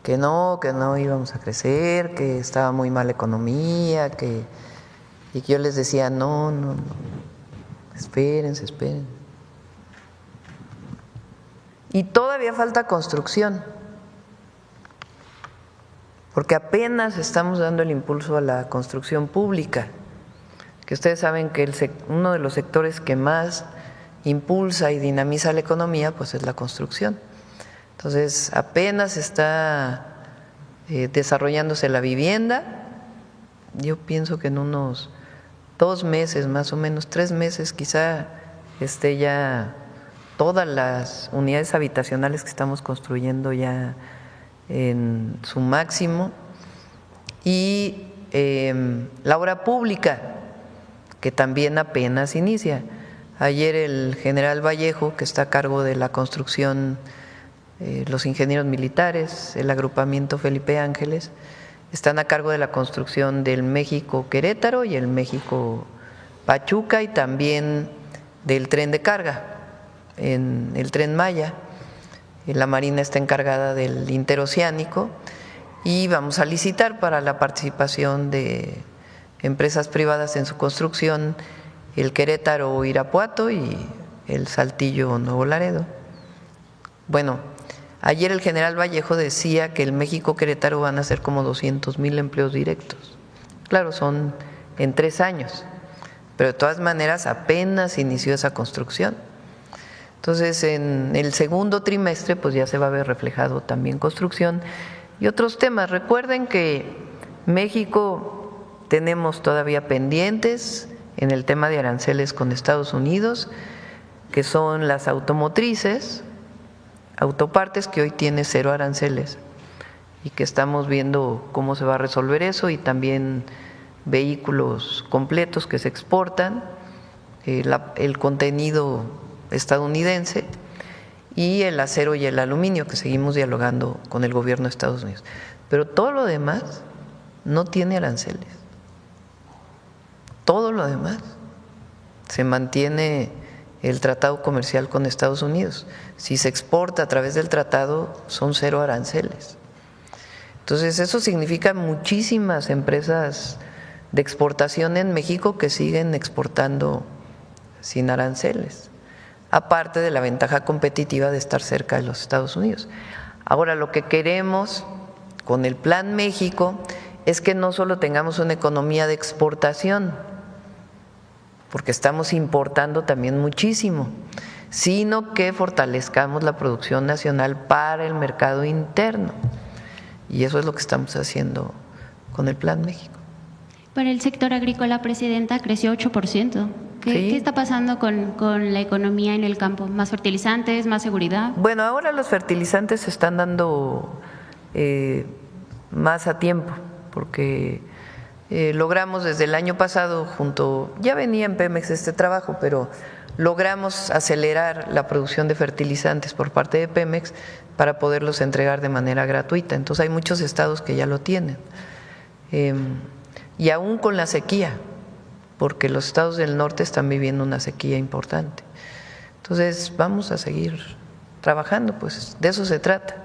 B: que no íbamos a crecer, que estaba muy mal la economía, y que yo les decía, no, espérense. Y todavía falta construcción, porque apenas estamos dando el impulso a la construcción pública, que ustedes saben que uno de los sectores que más impulsa y dinamiza la economía pues es la construcción. Entonces, apenas está desarrollándose la vivienda. Yo pienso que en unos 2 meses, más o menos 3 meses, quizá esté ya todas las unidades habitacionales que estamos construyendo ya en su máximo. Y la obra pública, que también apenas inicia. Ayer el general Vallejo, que está a cargo de la construcción, los ingenieros militares, el agrupamiento Felipe Ángeles, están a cargo de la construcción del México Querétaro y el México Pachuca, y también del tren de carga, en el Tren Maya. La Marina está encargada del interoceánico y vamos a licitar para la participación de empresas privadas en su construcción, el Querétaro Irapuato y el Saltillo Nuevo Laredo. Bueno, ayer el general Vallejo decía que el México Querétaro van a ser como 200,000 empleos directos. Claro, son en 3 años, pero de todas maneras apenas inició esa construcción. Entonces, en el segundo trimestre pues ya se va a ver reflejado también construcción y otros temas. Recuerden que México tenemos todavía pendientes en el tema de aranceles con Estados Unidos, que son las automotrices, autopartes, que hoy tiene 0 aranceles y que estamos viendo cómo se va a resolver eso, y también vehículos completos que se exportan, el contenido estadounidense, y el acero y el aluminio, que seguimos dialogando con el gobierno de Estados Unidos. Pero todo lo demás no tiene aranceles. Todo lo demás se mantiene el tratado comercial con Estados Unidos. Si se exporta a través del tratado, son 0 aranceles. Entonces, eso significa muchísimas empresas de exportación en México que siguen exportando sin aranceles, aparte de la ventaja competitiva de estar cerca de los Estados Unidos. Ahora, lo que queremos con el Plan México es que no solo tengamos una economía de exportación, porque estamos importando también muchísimo, sino que fortalezcamos la producción nacional para el mercado interno. Y eso es lo que estamos haciendo con el Plan México.
E: Para el sector agrícola, Presidenta, creció 8%. ¿Qué está pasando con la economía en el campo? ¿Más fertilizantes, más seguridad?
B: Bueno, ahora los fertilizantes se están dando más a tiempo, porque logramos desde el año pasado ya venía en Pemex este trabajo, pero logramos acelerar la producción de fertilizantes por parte de Pemex para poderlos entregar de manera gratuita. Entonces hay muchos estados que ya lo tienen. Y aún con la sequía, porque los estados del norte están viviendo una sequía importante. Entonces vamos a seguir trabajando, pues de eso se trata,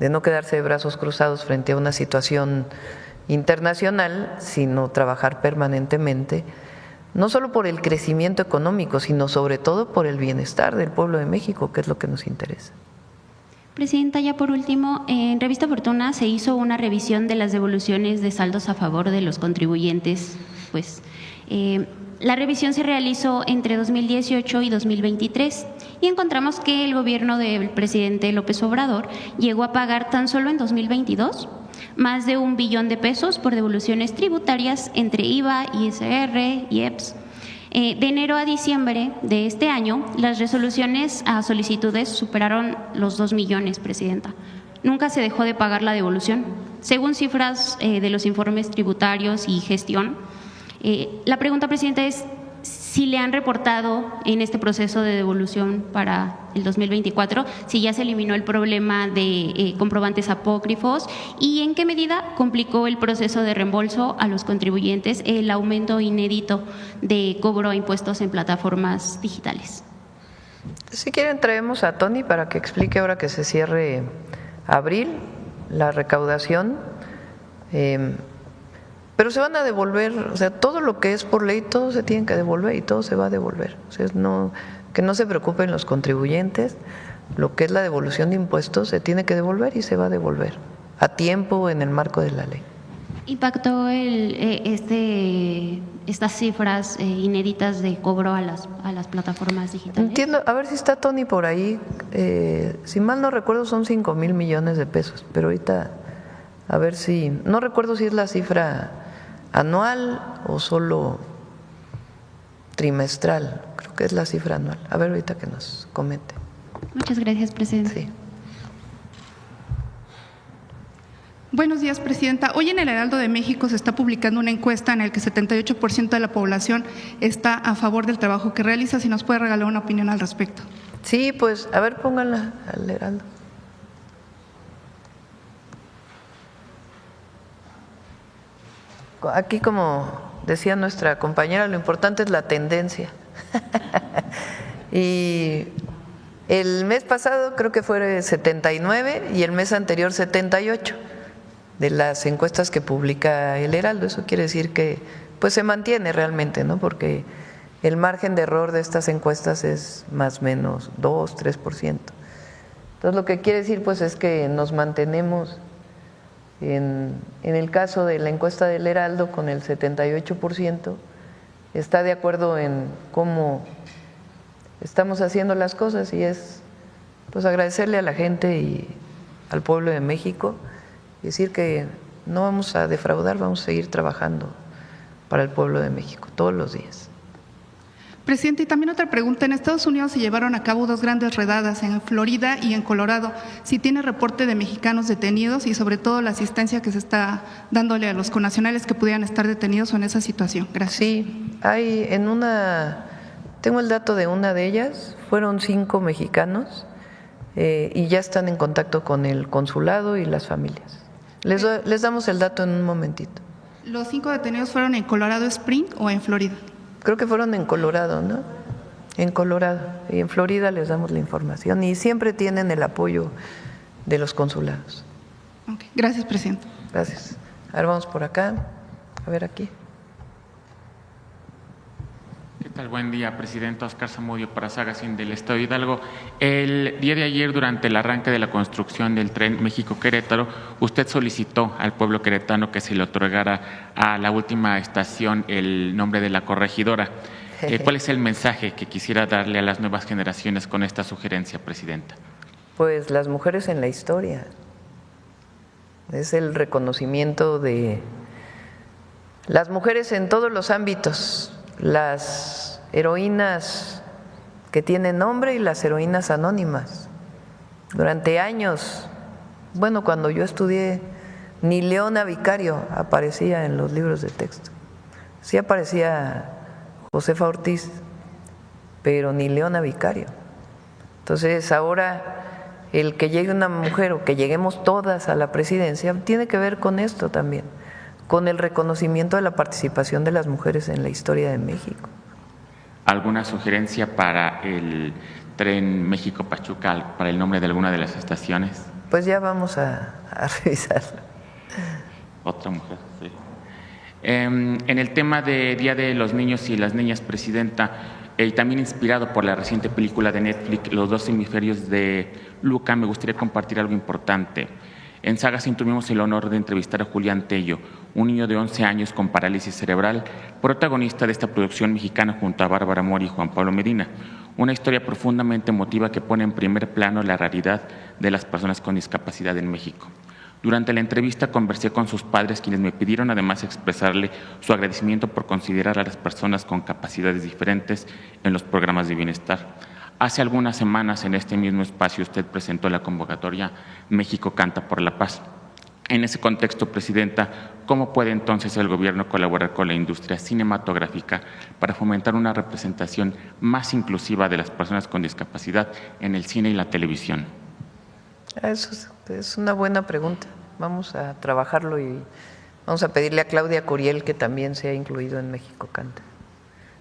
B: de no quedarse de brazos cruzados frente a una situación internacional, sino trabajar permanentemente, no solo por el crecimiento económico, sino sobre todo por el bienestar del pueblo de México, que es lo que nos interesa.
E: Presidenta, ya por último, en Revista Fortuna se hizo una revisión de las devoluciones de saldos a favor de los contribuyentes. La revisión se realizó entre 2018 y 2023 y encontramos que el gobierno del presidente López Obrador llegó a pagar tan solo en 2022 más de $1 billón por devoluciones tributarias entre IVA, ISR, IEPS. De enero a diciembre de este año, las resoluciones a solicitudes superaron los 2 millones, Presidenta. Nunca se dejó de pagar la devolución. Según cifras de los informes tributarios y gestión, la pregunta, Presidenta, es si le han reportado en este proceso de devolución para el 2024, si ya se eliminó el problema de comprobantes apócrifos y en qué medida complicó el proceso de reembolso a los contribuyentes el aumento inédito de cobro a impuestos en plataformas digitales.
B: Si quieren traemos a Tony para que explique ahora que se cierre abril la recaudación. Pero se van a devolver, o sea, todo lo que es por ley, todo se tiene que devolver y todo se va a devolver. O sea, que no se preocupen los contribuyentes, lo que es la devolución de impuestos se tiene que devolver y se va a devolver a tiempo en el marco de la ley.
E: ¿Impactó estas cifras inéditas de cobro a las plataformas digitales?
B: Entiendo, a ver si está Tony por ahí, si mal no recuerdo son 5,000 millones de pesos, pero ahorita a ver si, no recuerdo si es la cifra anual o solo trimestral, creo que es la cifra anual. A ver ahorita que nos comente.
E: Muchas gracias, Presidenta.
B: Sí.
F: Buenos días, Presidenta. Hoy en el Heraldo de México se está publicando una encuesta en la que 78% de la población está a favor del trabajo que realiza. Si nos puede regalar una opinión al respecto.
B: Sí, pues a ver, pónganla al Heraldo. Aquí, como decía nuestra compañera, lo importante es la tendencia. Y el mes pasado creo que fue 79 y el mes anterior 78 de las encuestas que publica el Heraldo. Eso quiere decir que pues se mantiene realmente, ¿no? Porque el margen de error de estas encuestas es más o menos 2-3%. Entonces lo que quiere decir pues es que nos mantenemos en el caso de la encuesta del Heraldo con el 78%, está de acuerdo en cómo estamos haciendo las cosas y es pues agradecerle a la gente y al pueblo de México y decir que no vamos a defraudar, vamos a seguir trabajando para el pueblo de México todos los días.
F: Presidente, y también otra pregunta. En Estados Unidos se llevaron a cabo 2 grandes redadas, en Florida y en Colorado. Si tiene reporte de mexicanos detenidos y sobre todo la asistencia que se está dándole a los connacionales que pudieran estar detenidos en esa situación. Gracias.
B: Sí, hay tengo el dato de una de ellas, fueron 5 mexicanos y ya están en contacto con el consulado y las familias. Les damos el dato en un momentito.
F: ¿Los 5 detenidos fueron en Colorado Spring o en Florida?
B: Creo que fueron en Colorado, ¿no? En Colorado. Y en Florida les damos la información y siempre tienen el apoyo de los consulados.
F: Okay. Gracias, Presidente.
B: Gracias. A ver, vamos por acá. A ver aquí.
G: ¿Qué tal? Buen día, presidente. Oscar Zamudio para Sagacín del Estado de Hidalgo. El día de ayer, durante el arranque de la construcción del tren México-Querétaro, usted solicitó al pueblo queretano que se le otorgara a la última estación el nombre de la corregidora. ¿Cuál es el mensaje que quisiera darle a las nuevas generaciones con esta sugerencia, presidenta?
B: Pues las mujeres en la historia. Es el reconocimiento de las mujeres en todos los ámbitos, las heroínas que tienen nombre y las heroínas anónimas. Durante años, bueno, cuando yo estudié, ni Leona Vicario aparecía en los libros de texto. Sí aparecía Josefa Ortiz, pero ni Leona Vicario. Entonces ahora el que llegue una mujer o que lleguemos todas a la presidencia tiene que ver con esto también, con el reconocimiento de la participación de las mujeres en la historia de México.
G: ¿Alguna sugerencia para el tren México-Pachuca, para el nombre de alguna de las estaciones?
B: Pues ya vamos a revisarlo.
G: Otra mujer, sí. En el tema de Día de los Niños y las Niñas, presidenta, también inspirado por la reciente película de Netflix, Los dos hemisferios de Luca, me gustaría compartir algo importante. En Sagacín tuvimos el honor de entrevistar a Julián Tello, un niño de 11 años con parálisis cerebral, protagonista de esta producción mexicana junto a Bárbara Mori y Juan Pablo Medina. Una historia profundamente emotiva que pone en primer plano la realidad de las personas con discapacidad en México. Durante la entrevista conversé con sus padres, quienes me pidieron además expresarle su agradecimiento por considerar a las personas con capacidades diferentes en los programas de bienestar. Hace algunas semanas, en este mismo espacio, usted presentó la convocatoria México Canta por la Paz. En ese contexto, presidenta, ¿cómo puede entonces el gobierno colaborar con la industria cinematográfica para fomentar una representación más inclusiva de las personas con discapacidad en el cine y la televisión?
B: Eso es una buena pregunta. Vamos a trabajarlo y vamos a pedirle a Claudia Curiel que también sea incluido en México Canta.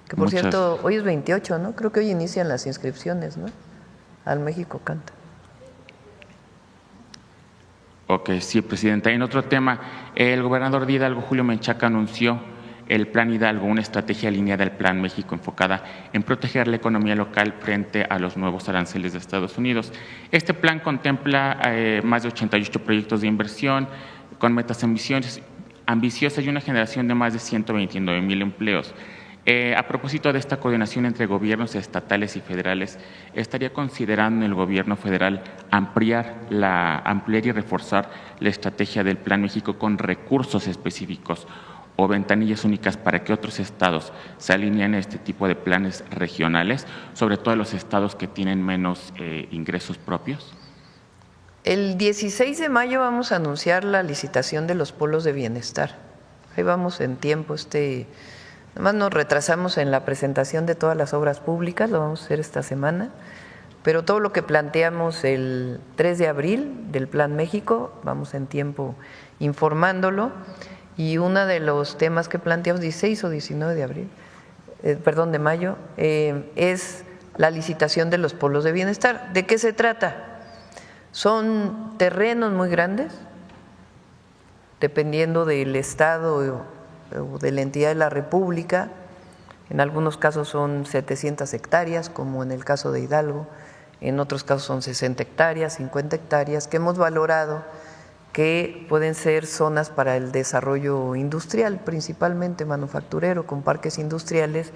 B: Que por cierto, hoy es 28, ¿no? Creo que hoy inician las inscripciones, ¿no? Al México Canta.
G: Ok, sí, presidenta. En otro tema, el gobernador de Hidalgo, Julio Menchaca, anunció el Plan Hidalgo, una estrategia alineada al Plan México enfocada en proteger la economía local frente a los nuevos aranceles de Estados Unidos. Este plan contempla más de 88 proyectos de inversión con metas ambiciosas y una generación de más de 129,000 empleos. A propósito de esta coordinación entre gobiernos estatales y federales, ¿estaría considerando el gobierno federal ampliar y reforzar la estrategia del Plan México con recursos específicos o ventanillas únicas para que otros estados se alineen a este tipo de planes regionales, sobre todo los estados que tienen menos ingresos propios?
B: El 16 de mayo vamos a anunciar la licitación de los polos de bienestar. Ahí vamos en tiempo. Además nos retrasamos en la presentación de todas las obras públicas, lo vamos a hacer esta semana, pero todo lo que planteamos el 3 de abril del Plan México, vamos en tiempo informándolo. Y uno de los temas que planteamos, 16 o 19 de mayo, es la licitación de los polos de bienestar. ¿De qué se trata? Son terrenos muy grandes, dependiendo del estado o de la entidad de la República. En algunos casos son 700 hectáreas, como en el caso de Hidalgo, en otros casos son 60 hectáreas, 50 hectáreas, que hemos valorado que pueden ser zonas para el desarrollo industrial, principalmente manufacturero, con parques industriales,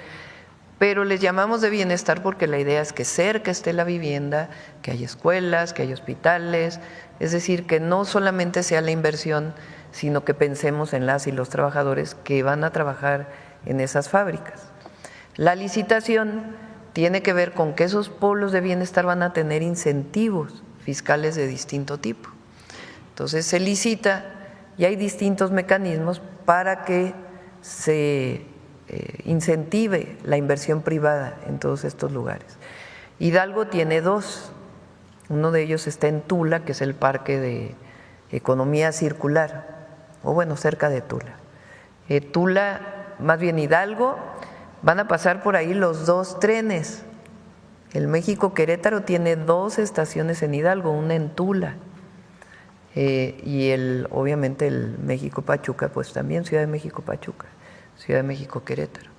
B: pero les llamamos de bienestar porque la idea es que cerca esté la vivienda, que haya escuelas, que haya hospitales, es decir, que no solamente sea la inversión, sino que pensemos en las y los trabajadores que van a trabajar en esas fábricas. La licitación tiene que ver con que esos polos de bienestar van a tener incentivos fiscales de distinto tipo. Entonces se licita y hay distintos mecanismos para que se incentive la inversión privada en todos estos lugares. Hidalgo tiene dos, uno de ellos está en Tula, que es el Parque de Economía Circular, o bueno, cerca de Tula. Tula, más bien Hidalgo, van a pasar por ahí los dos trenes. El México Querétaro tiene dos estaciones en Hidalgo, una en Tula. Y obviamente el México Pachuca, pues también Ciudad de México Pachuca, Ciudad de México Querétaro.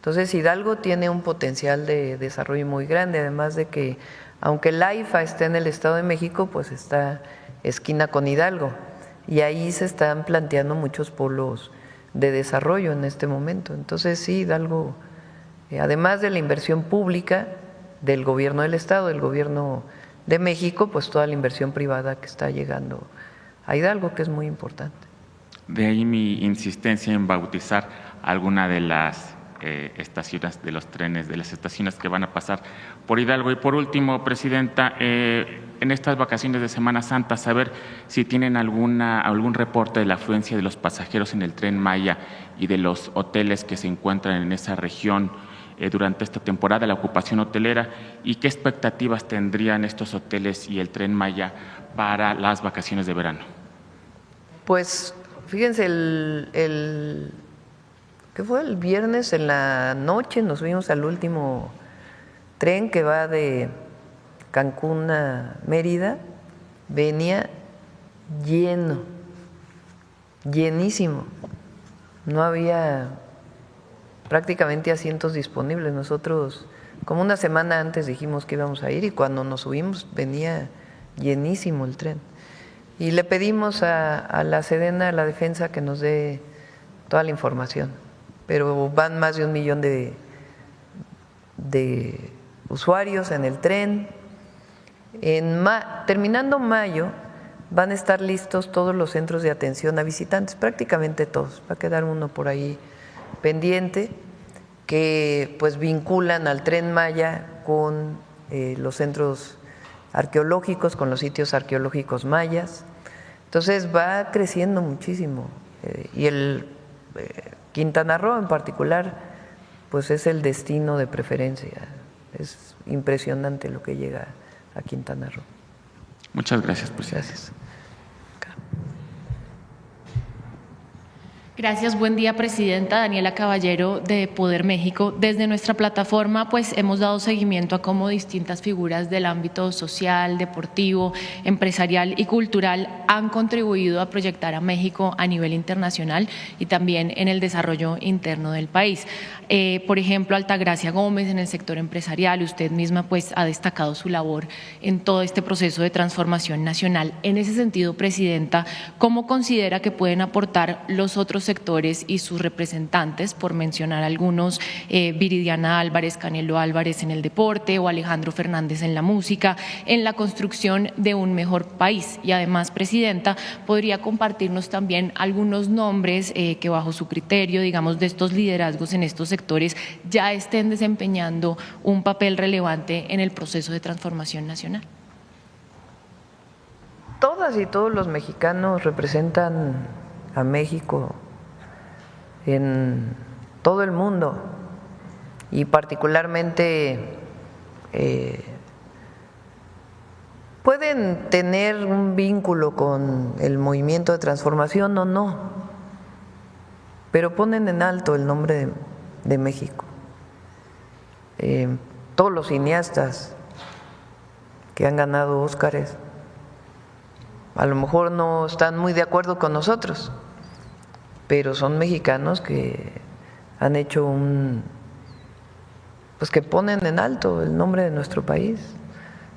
B: Entonces Hidalgo tiene un potencial de desarrollo muy grande, además de que aunque el AIFA esté en el Estado de México, pues está esquina con Hidalgo y ahí se están planteando muchos polos de desarrollo en este momento. Entonces sí, Hidalgo, además de la inversión pública del gobierno del Estado, del gobierno de México, pues toda la inversión privada que está llegando a Hidalgo, que es muy importante.
G: De ahí mi insistencia en bautizar alguna de las estaciones de los trenes, de las estaciones que van a pasar por Hidalgo. Y por último, Presidenta, en estas vacaciones de Semana Santa, saber si tienen algún reporte de la afluencia de los pasajeros en el Tren Maya y de los hoteles que se encuentran en esa región durante esta temporada, la ocupación hotelera, y qué expectativas tendrían estos hoteles y el Tren Maya para las vacaciones de verano.
B: Pues fíjense, ¿qué fue? El viernes en la noche nos subimos al último tren que va de Cancún a Mérida, venía lleno, llenísimo, no había prácticamente asientos disponibles. Nosotros como una semana antes dijimos que íbamos a ir y cuando nos subimos venía llenísimo el tren. Y le pedimos a la Sedena, a la Defensa, que nos dé toda la información, pero van más de 1 millón de usuarios en el tren. Terminando mayo van a estar listos todos los centros de atención a visitantes, prácticamente todos, va a quedar uno por ahí pendiente, que pues vinculan al Tren Maya con los centros arqueológicos, con los sitios arqueológicos mayas. Entonces va creciendo muchísimo y el Quintana Roo en particular pues es el destino de preferencia. Es impresionante lo que llega a Quintana Roo.
G: Muchas gracias, presidente.
B: Gracias.
H: Gracias, buen día, Presidenta. Daniela Caballero, de Poder México. Desde nuestra plataforma, pues hemos dado seguimiento a cómo distintas figuras del ámbito social, deportivo, empresarial y cultural han contribuido a proyectar a México a nivel internacional y también en el desarrollo interno del país. Por ejemplo, Altagracia Gómez en el sector empresarial, usted misma pues ha destacado su labor en todo este proceso de transformación nacional. En ese sentido, Presidenta, ¿cómo considera que pueden aportar los otros sectores y sus representantes, por mencionar algunos, Viridiana Álvarez, Canelo Álvarez en el deporte o Alejandro Fernández en la música, en la construcción de un mejor país? Y además, Presidenta, ¿podría compartirnos también algunos nombres que bajo su criterio, digamos, de estos liderazgos en estos sectores ya estén desempeñando un papel relevante en el proceso de transformación nacional?
B: Todas y todos los mexicanos representan a México en todo el mundo y particularmente pueden tener un vínculo con el movimiento de transformación o no, pero ponen en alto el nombre de México. Todos los cineastas que han ganado Óscares a lo mejor no están muy de acuerdo con nosotros, pero son mexicanos que han hecho pues que ponen en alto el nombre de nuestro país,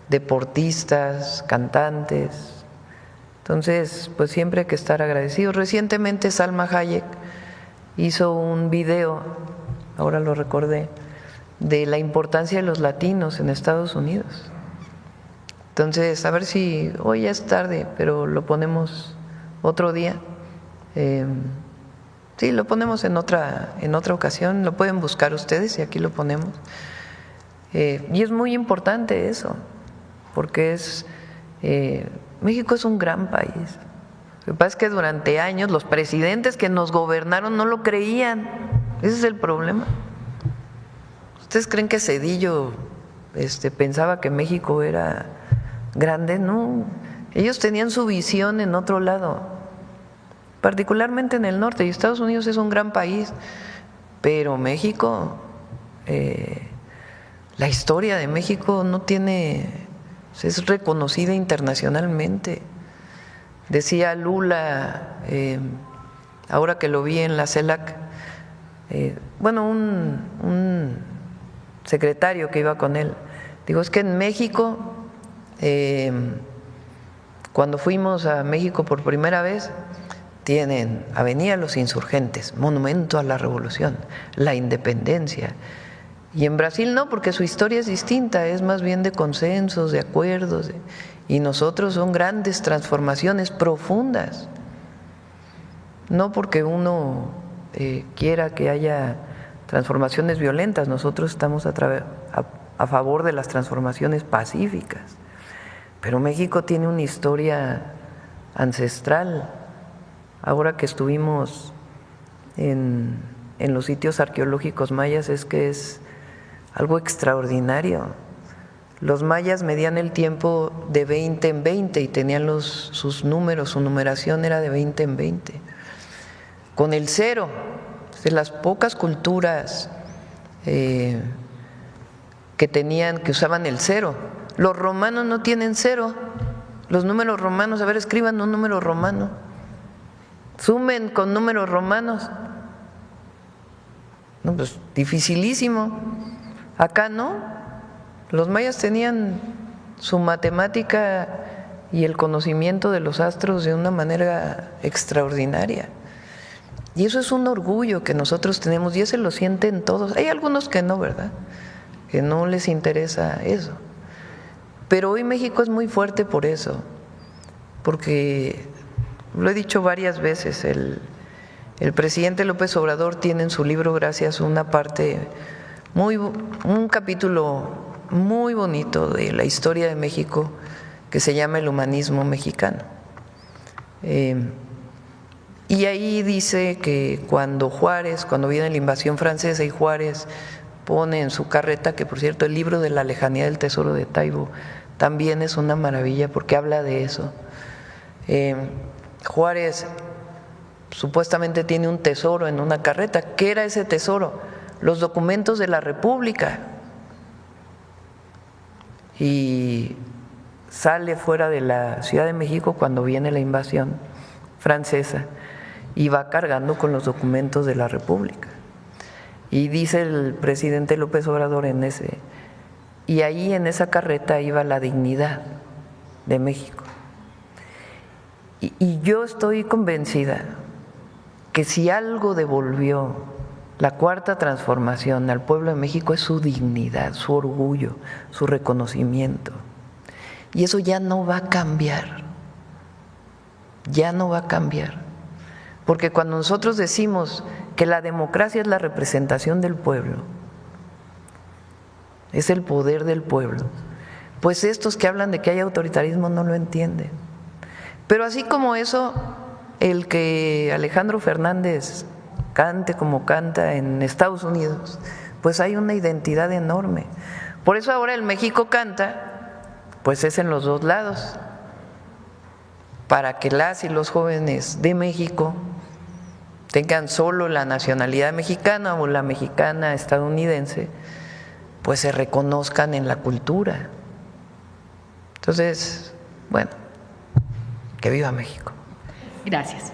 B: deportistas, cantantes. Entonces, pues siempre hay que estar agradecidos. Recientemente Salma Hayek hizo un video, ahora lo recordé, de la importancia de los latinos en Estados Unidos. Entonces, a ver si hoy ya es tarde, pero lo ponemos otro día. Sí, lo ponemos en otra ocasión, lo pueden buscar ustedes y aquí lo ponemos. Y es muy importante eso, porque México es un gran país. Lo que pasa es que durante años los presidentes que nos gobernaron no lo creían. Ese es el problema. ¿Ustedes creen que Zedillo pensaba que México era grande? No, ellos tenían su visión en otro lado, particularmente en el norte, y Estados Unidos es un gran país, pero México, la historia de México no tiene, es reconocida internacionalmente. Decía Lula, ahora que lo vi en la CELAC, un secretario que iba con él, digo, es que en México, cuando fuimos a México por primera vez, tienen Avenida Los Insurgentes, Monumento a la Revolución, la Independencia. Y en Brasil no, porque su historia es distinta, es más bien de consensos, de acuerdos, y nosotros son grandes transformaciones profundas. No porque uno quiera que haya transformaciones violentas, nosotros estamos a favor de las transformaciones pacíficas. Pero México tiene una historia ancestral. Ahora que estuvimos en los sitios arqueológicos mayas, es que es algo extraordinario. Los mayas medían el tiempo de 20 en 20 y tenían sus números, su numeración era de 20 en 20. Con el cero, de las pocas culturas que usaban el cero. Los romanos no tienen cero. Los números romanos, a ver, escriban un número romano. Sumen con números romanos. No, pues dificilísimo. Acá no. Los mayas tenían su matemática y el conocimiento de los astros de una manera extraordinaria. Y eso es un orgullo que nosotros tenemos y ese lo sienten todos. Hay algunos que no, ¿verdad? Que no les interesa eso. Pero hoy México es muy fuerte por eso, porque lo he dicho varias veces, el presidente López Obrador tiene en su libro Gracias una parte, un capítulo muy bonito de la historia de México que se llama El humanismo mexicano. Y ahí dice que cuando viene la invasión francesa y Juárez pone en su carreta, que por cierto el libro de la lejanía del tesoro de Taibo también es una maravilla porque habla de eso. Juárez supuestamente tiene un tesoro en una carreta. ¿Qué era ese tesoro? Los documentos de la República. Y sale fuera de la Ciudad de México cuando viene la invasión francesa y va cargando con los documentos de la República. Y dice el presidente López Obrador y ahí en esa carreta iba la dignidad de México. Y yo estoy convencida que si algo devolvió la Cuarta Transformación al pueblo de México es su dignidad, su orgullo, su reconocimiento. Y eso ya no va a cambiar, ya no va a cambiar. Porque cuando nosotros decimos que la democracia es la representación del pueblo, es el poder del pueblo, pues estos que hablan de que hay autoritarismo no lo entienden. Pero así como eso, el que Alejandro Fernández cante como canta en Estados Unidos, pues hay una identidad enorme. Por eso ahora el México canta, pues es en los dos lados, para que las y los jóvenes de México tengan solo la nacionalidad mexicana o la mexicana estadounidense, pues se reconozcan en la cultura. Entonces, bueno, que viva México.
H: Gracias.